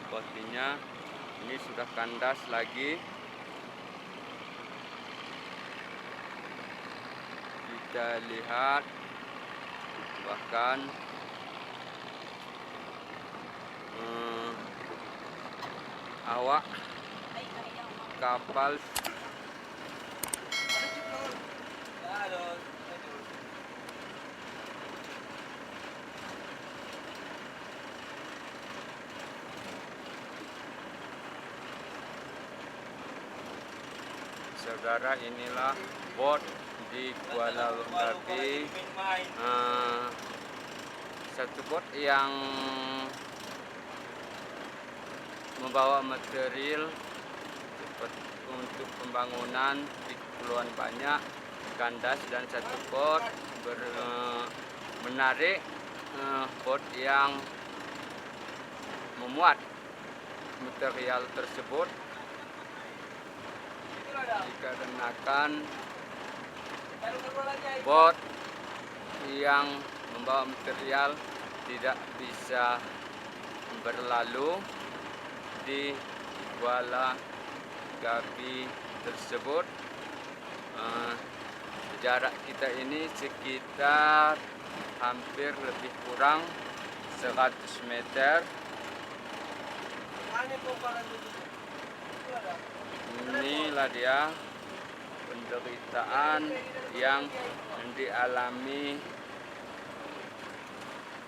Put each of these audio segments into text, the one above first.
botinya ini sudah kandas lagi. Kita lihat bahkan awak kapal saudara, inilah bot di Kuala Gabi. Satu bot yang membawa material untuk pembangunan di Kepulauan Banyak kandas, dan satu bot menarik bot yang memuat material tersebut, dikarenakan bot yang membawa material tidak bisa berlalu di Kuala Gabi tersebut. Jarak kita ini sekitar hampir lebih kurang 100 meter. Inilah dia penderitaan yang dialami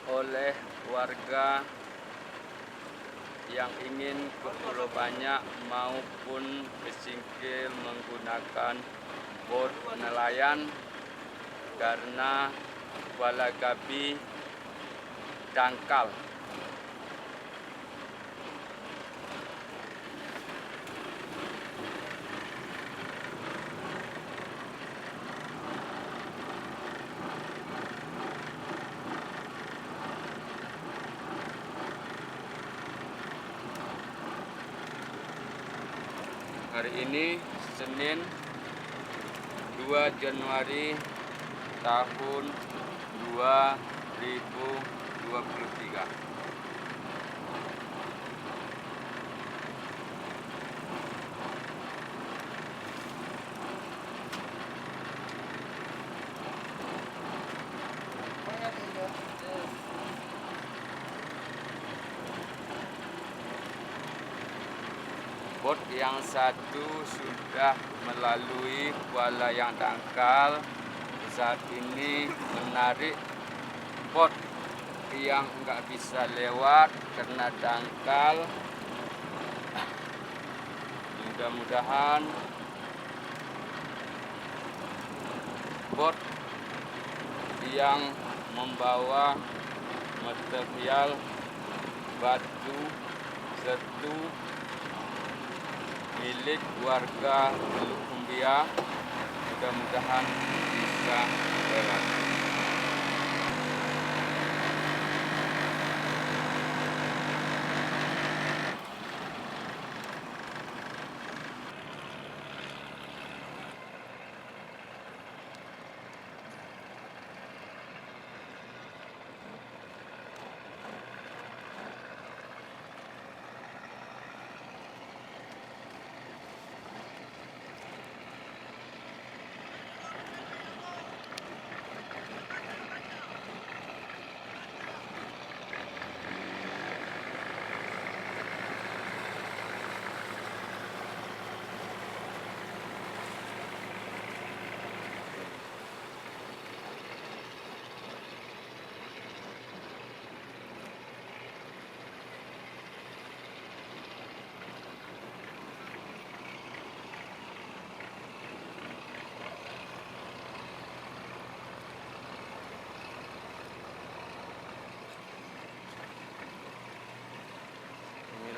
oleh warga yang ingin ke Pulau Banyak maupun ke Singkil menggunakan bot nelayan, karena Kuala Gabi dangkal. Hari ini Senin 2 Januari tahun 2023. Bot yang satu sudah melalui kuala yang dangkal. Saat ini menarik bot yang nggak bisa lewat karena dangkal. Mudah-mudahan bot yang membawa material batu sertu milik warga Teluk Kumbia mudah-mudahan bisa lewat.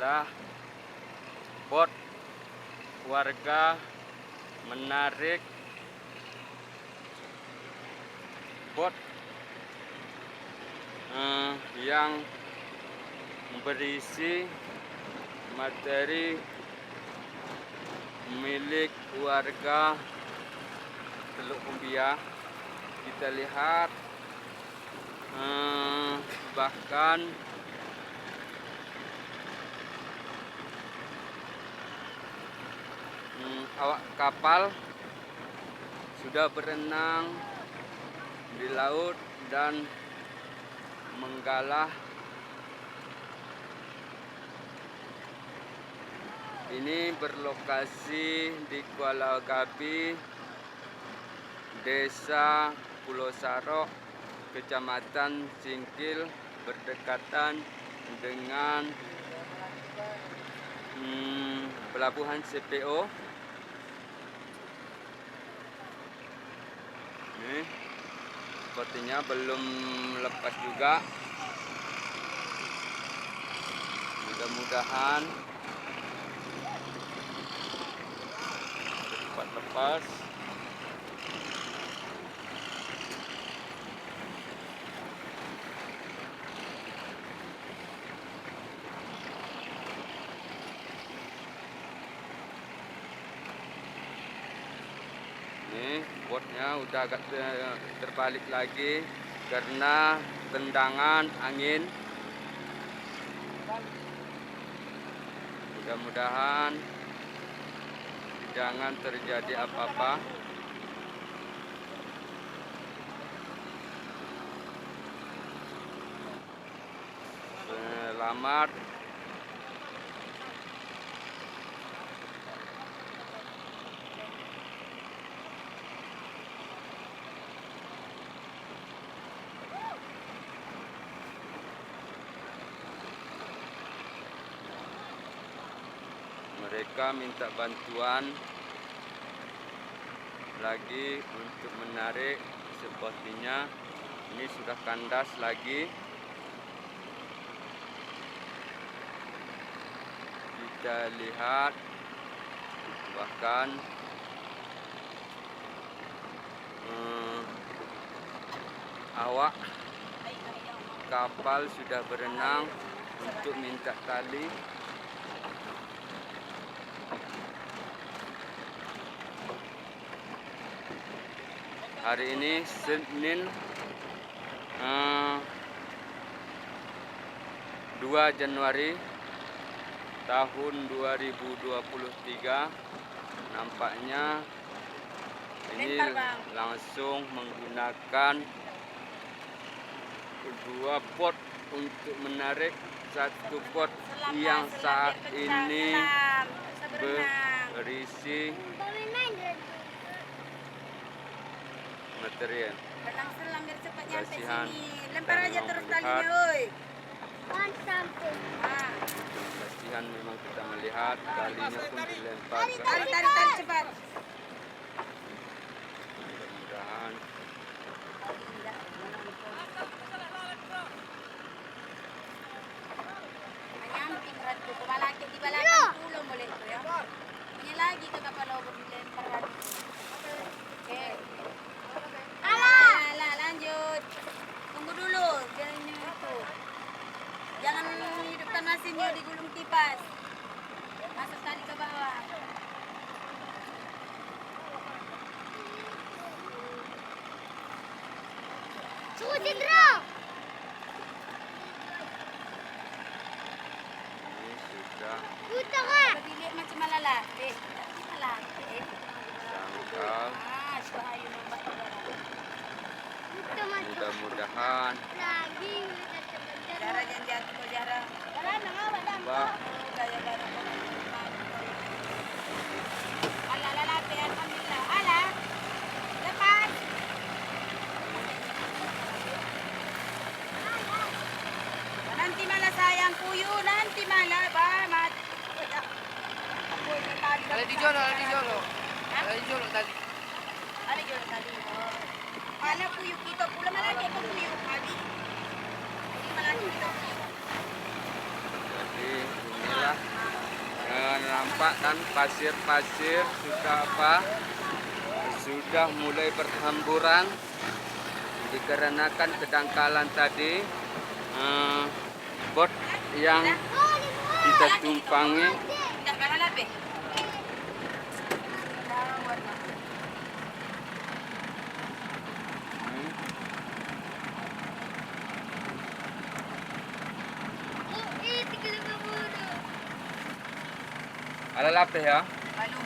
Inilah bot warga menarik bot yang berisi materi milik warga Teluk Kumbia. Kita lihat bahkan awak kapal sudah berenang di laut dan menggalah. Ini berlokasi di Kuala Gabi, Desa Pulau Sarok, Kecamatan Singkil, berdekatan dengan pelabuhan CPO. Ini sepertinya belum lepas juga. Mudah-mudahan cepat lepas. Nih, botnya udah agak terbalik lagi karena tendangan angin. Mudah-mudahan jangan terjadi apa-apa. Selamat. Mereka minta bantuan lagi untuk menarik, sepertinya ini sudah kandas lagi. Kita lihat bahkan awak kapal sudah berenang untuk minta tali. Hari ini Senin 2 Januari tahun 2023. Nampaknya ini langsung menggunakan dua bot untuk menarik. Satu bot yang saat ini berisi material. Selang biar cepat nyampe Kasihan. sini. Lempar aja terus talinya, woi. Kasihan memang kita melihat talinya pun dilempar. Tarik cepat. Mudah-mudahan Nyamping ratu kebalaki di balakang tulong boleh tu ya. Ini lagi ke kapal lobor dilempar ratu. Oke. Alah, lanjut. Tunggu dulu, jangan itu. Jangan hidupkan mesinnya digulung kipas. Masuk tali ke bawah. Suhu Cindra. ini sudah Buta ka. Berdiri macam malala. Malala. sangkal. Bahaya nampak. Buta macam Mudah-mudahan lagi. Jarah jangan jatuh kau jarah. Jarah nangawat dah. Mbak Gaya barang kau. Alah, alhamdulillah. Alah. Lepas. Nanti malah sayang kuyu, nanti malah bamat. Ada di jolo tadi. Ada jual tadi. Mana kuyu kita pula mana dia kuyu tadi. Ini malah kita. jadi inilah nampak kan pasir-pasir sudah mulai berhamburan dikarenakan kedangkalan tadi. Bot yang kita tumpangi Tidak mana lebih. ala lapeh ya. Lalu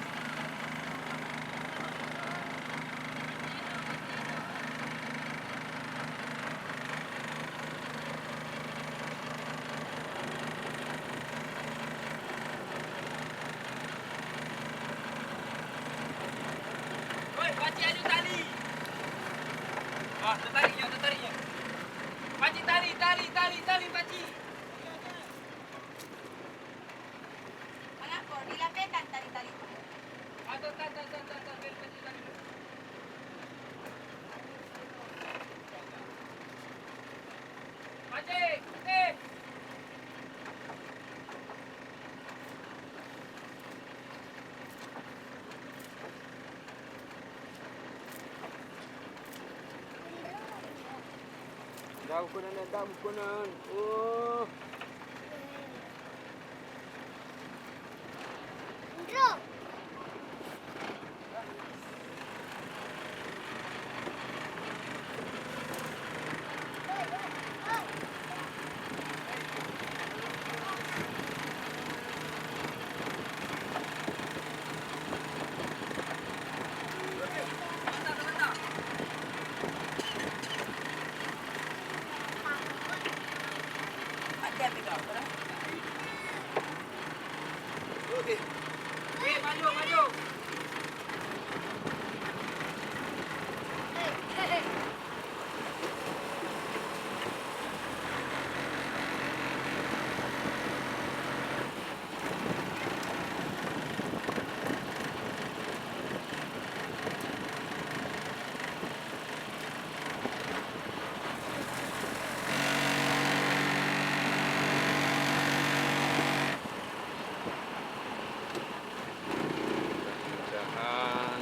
Daun kunan. Oh. Indro. Mudah-mudahan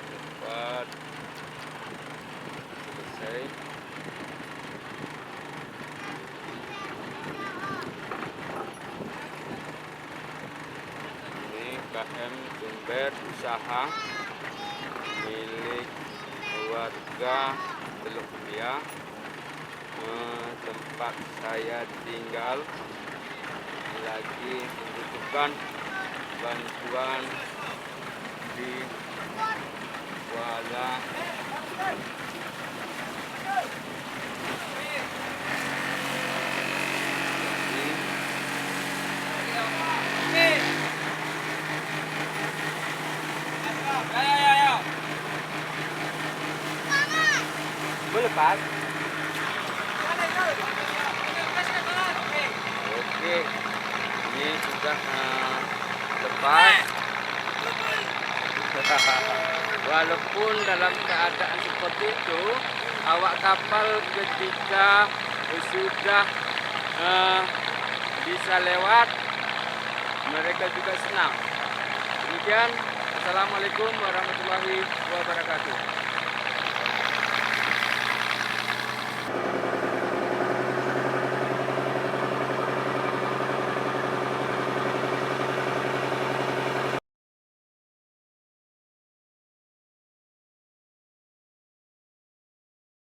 cepat selesai. Ini KM Sumber Usaha milik warga Teluk Mulia, tempat saya tinggal lagi membutuhkan bantuan di Kuala boleh Pak? Oke, ini sudah tepat. Walaupun dalam keadaan seperti itu, awak kapal ketika sudah bisa lewat, mereka juga senang. Demikian, Assalamualaikum warahmatullahi wabarakatuh.